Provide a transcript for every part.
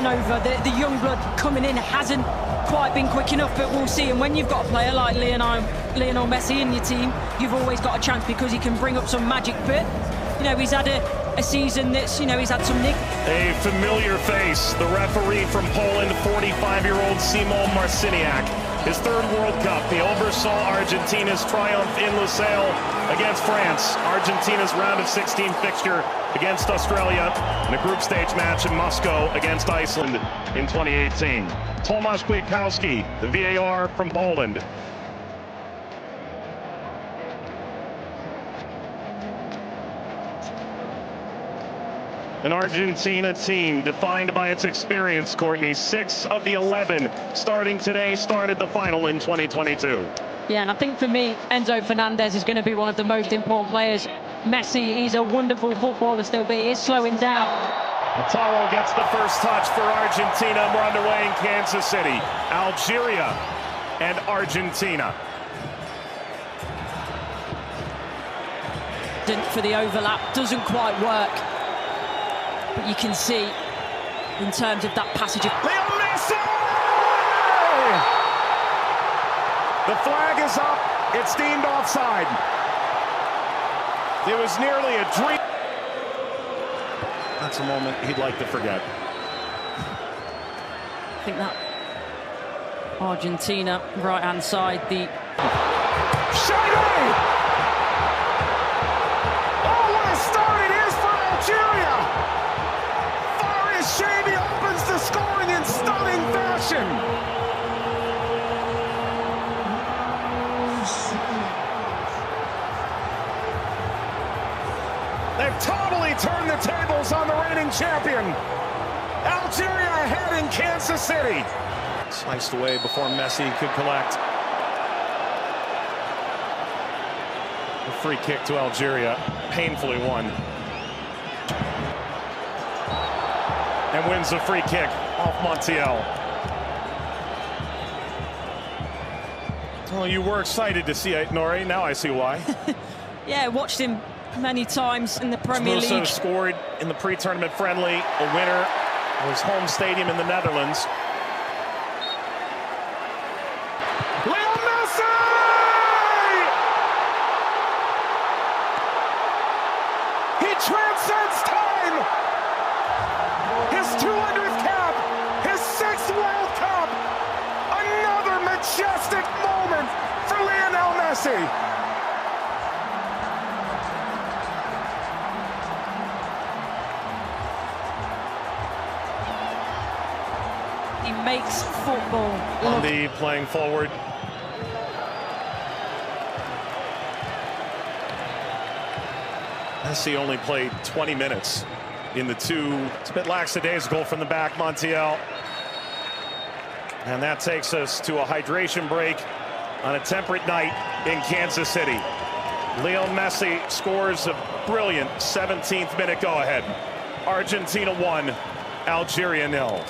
turnover. The young blood coming in hasn't quite been quick enough, but we'll see. And when you've got a player like Lionel Messi in your team, you've always got a chance because he can bring up some magic. But he's had a season that's, he's had some nick. A familiar face, the referee from Poland, 45-year-old Szymon Marciniak. His third World Cup, he oversaw Argentina's triumph in Lusail against France. Argentina's round of 16 fixture against Australia in a group stage match in Moscow against Iceland in 2018. Tomasz Kwiatkowski, the VAR from Poland. An Argentina team defined by its experience, Courtney. 6 of the 11 starting today started the final in 2022. Yeah, and I think for me, Enzo Fernandez is going to be one of the most important players. Messi, he's a wonderful footballer still, but he is slowing down. Lautaro gets the first touch for Argentina. We're underway in Kansas City. Algeria and Argentina. For the overlap, doesn't quite work. But you can see, in terms of that passage of... Leo Messi! The flag is up. It's deemed offside. It was nearly a dream. That's a moment he'd like to forget. I think that Argentina, right-hand side, the... Shady! Oh, what a start it is for Algeria! Shady opens the scoring in stunning fashion. They've totally turned the tables on the reigning champion. Algeria ahead in Kansas City. Sliced away before Messi could collect. A free kick to Algeria, painfully won. And wins a free kick off Montiel. Well, you were excited to see it, Nori. Now I see why. Yeah, watched him many times in the Premier League. Also scored in the pre-tournament friendly, a winner of his home stadium in the Netherlands. Leo Messi! He transcends time! His 200th cap, his 6th World Cup, another majestic moment for Lionel Messi. He makes football On the playing forward. Messi only played 20 minutes in the two. It's a bit lackadaisical from the back, Montiel. And that takes us to a hydration break on a temperate night in Kansas City. Leo Messi scores a brilliant 17th minute go-ahead. Argentina 1, Algeria 0.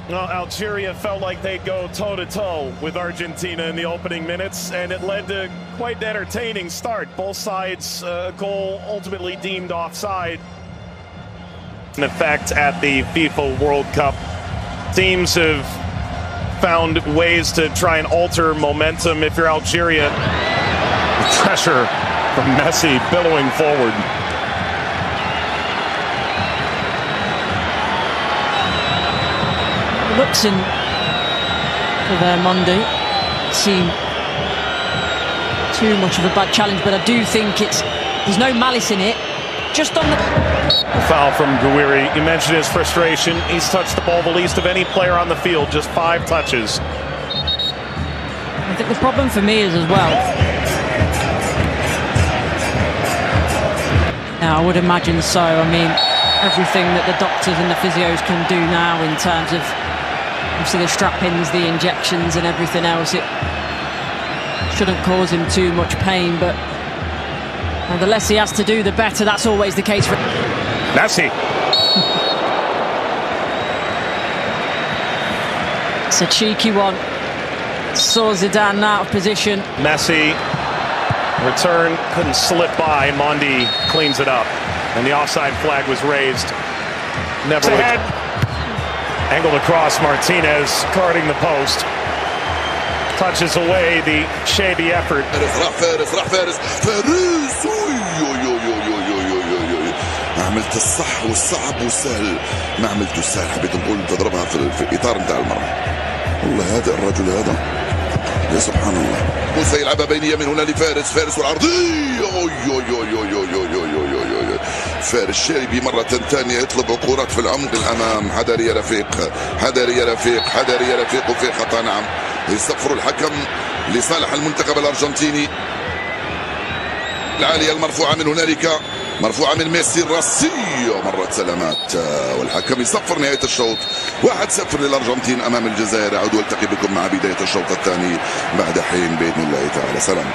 Well, Algeria felt like they'd go toe-to-toe with Argentina in the opening minutes, and it led to quite an entertaining start. Both sides, goal ultimately deemed offside. In effect at the FIFA World Cup, teams have found ways to try and alter momentum. If you're Algeria, the pressure from Messi billowing forward. Looks in for their Monday. Seem too much of a bad challenge, but I do think there's no malice in it. Just on the foul from Gouiri. You mentioned his frustration. He's touched the ball the least of any player on the field, just 5 touches. I think the problem for me is as well. Now, I would imagine so. I mean, everything that the doctors and the physios can do now in terms of obviously the strap-ins, the injections and everything else, it shouldn't cause him too much pain, but the less he has to do, the better. That's always the case for Messi. It's a cheeky one. Saw Zidane out of position. Messi, return, couldn't slip by. Mondi cleans it up. And the offside flag was raised. Never ahead. Angled across, Martinez guarding the post. Touches away the Shabi effort. ما عملت الصح والصعب والسهل ما عملته السهل. حبيت نقول تضربها في اطار نتاع المرمى. والله هذا الرجل هذا يا سبحان الله. موسى يلعبها بينيه من هنا لفارس. فارس والعرضيه. فارس شاربي مرة ثانية يطلب كرات في العمق الأمام. حذر يا رفيق، حذر يا رفيق، حذر يا رفيق. وفي خطأ نعم. يصفر الحكم لصالح المنتخب الأرجنتيني. العالية المرفوعة من هنالك، مرفوعة من ميسي. الراسية مرت سلامات والحكم يصفر نهاية الشوط. 1-0 للأرجنتين أمام الجزائر. أعود والتقي بكم مع بداية الشوط الثاني بعد حين بإذن الله تعالى. سلام.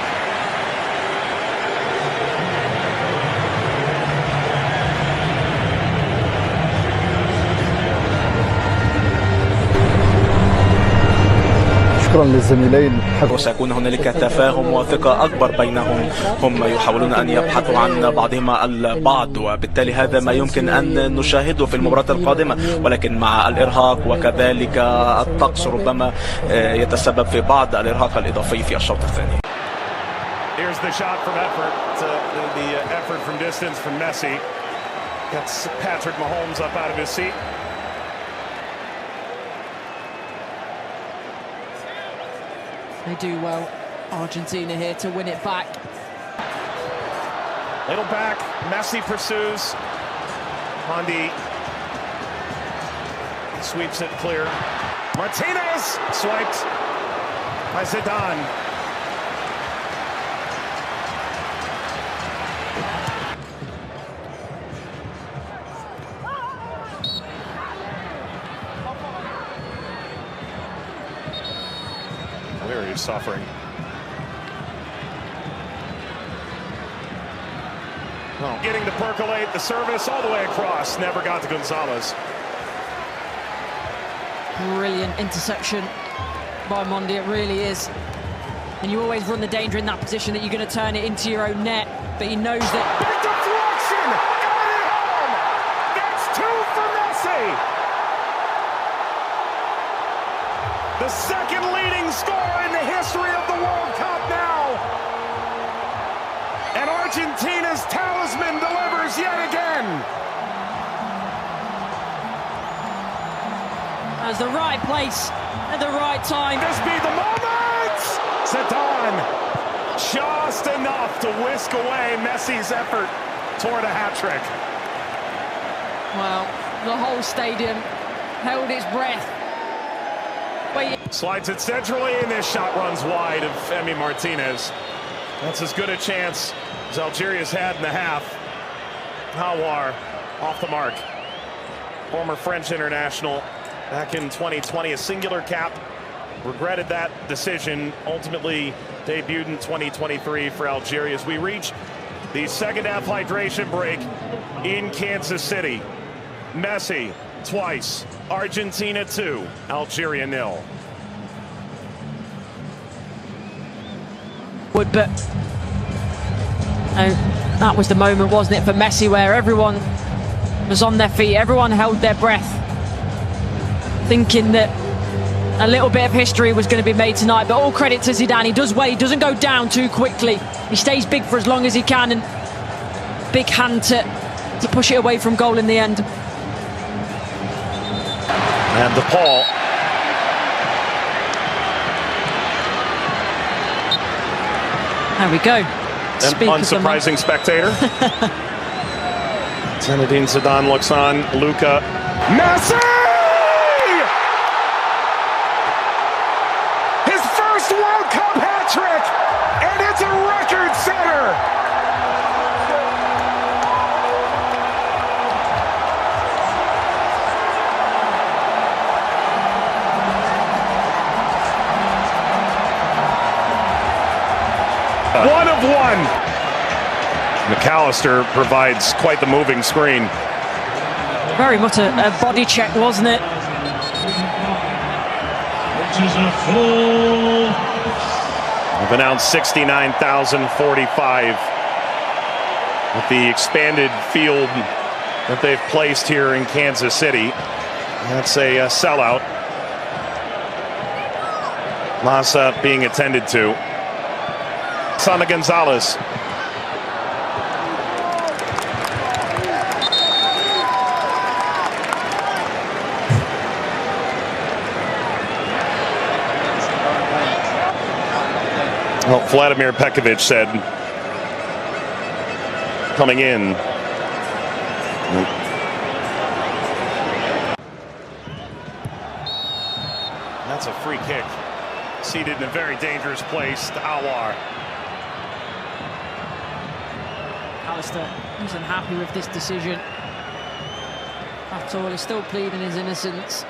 شكرا للزميلين. وسيكون هنالك تفاهم وثقة أكبر بينهم. هم يحاولون أن يبحثوا عن بعضهما البعض، وبالتالي هذا ما يمكن أن نشاهده في المباراة القادمة. ولكن مع الإرهاق وكذلك الطقس ربما يتسبب في بعض الإرهاق الإضافي في الشوط الثاني. Here's the shot from effort. The effort from distance from Messi. Gets Patrick Mahomes up out of his seat. They do well, Argentina here to win it back. Little back, Messi pursues. Mondi sweeps it clear. Martinez swiped by Zidane. Very suffering. Oh. Getting to percolate the service all the way across. Never got to Gonzalez. Brilliant interception by Mondi, it really is. And you always run the danger in that position that you're going to turn it into your own net. But he knows that. Big deflection! Got it home! That's 2 for Messi! The second leading scorer in the history of the World Cup now. And Argentina's talisman delivers yet again. That's the right place at the right time. This be the moment! Zidane just enough to whisk away Messi's effort toward a hat-trick. Well, the whole stadium held its breath. Slides it centrally, and this shot runs wide of Emi Martinez. That's as good a chance as Algeria's had in the half. Hawar off the mark. Former French international back in 2020, a singular cap. Regretted that decision. Ultimately debuted in 2023 for Algeria as we reach the second half hydration break in Kansas City. Messi twice. Argentina 2, Algeria 0. But that was the moment, wasn't it, for Messi, where everyone was on their feet, everyone held their breath, thinking that a little bit of history was going to be made tonight. But all credit to Zidane. He does well, he doesn't go down too quickly. He stays big for as long as he can, and big hand to push it away from goal in the end. And DePaul. There we go. An unsurprising spectator. Zinedine Zidane looks on. Luka. Messi! His first World Cup hat-trick! And it's a record setter! One of one. McAllister provides quite the moving screen. Very much a body check, wasn't it? We've announced 69,045 with the expanded field that they've placed here in Kansas City. That's a sellout. Massa being attended to. Sana Gonzalez. Well, Vladimir Pekovic said coming in. That's a free kick. Seated in a very dangerous place to Aouar. Alistair isn't happy with this decision at all. He's still pleading his innocence.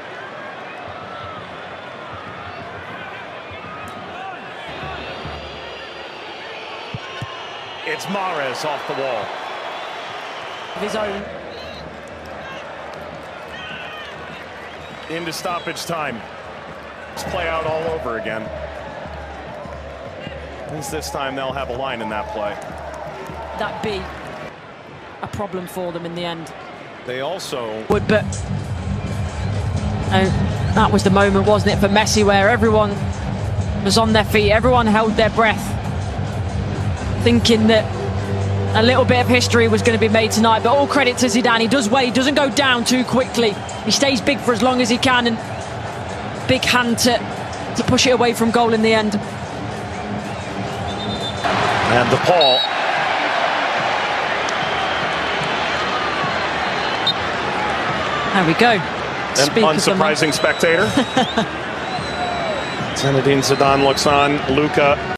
It's Mahrez off the wall. Of his own. Into stoppage time. Let's play out all over again. At least this time they'll have a line in that play. That be a problem for them in the end. They also But that was the moment, wasn't it, for Messi, where everyone was on their feet, everyone held their breath, thinking that a little bit of history was going to be made tonight. But all credit to Zidane. He does well. He doesn't go down too quickly. He stays big for as long as he can, and big hand to push it away from goal in the end. and DePaul. There we go. An unsurprising spectator. Zinedine Zidane looks on. Luka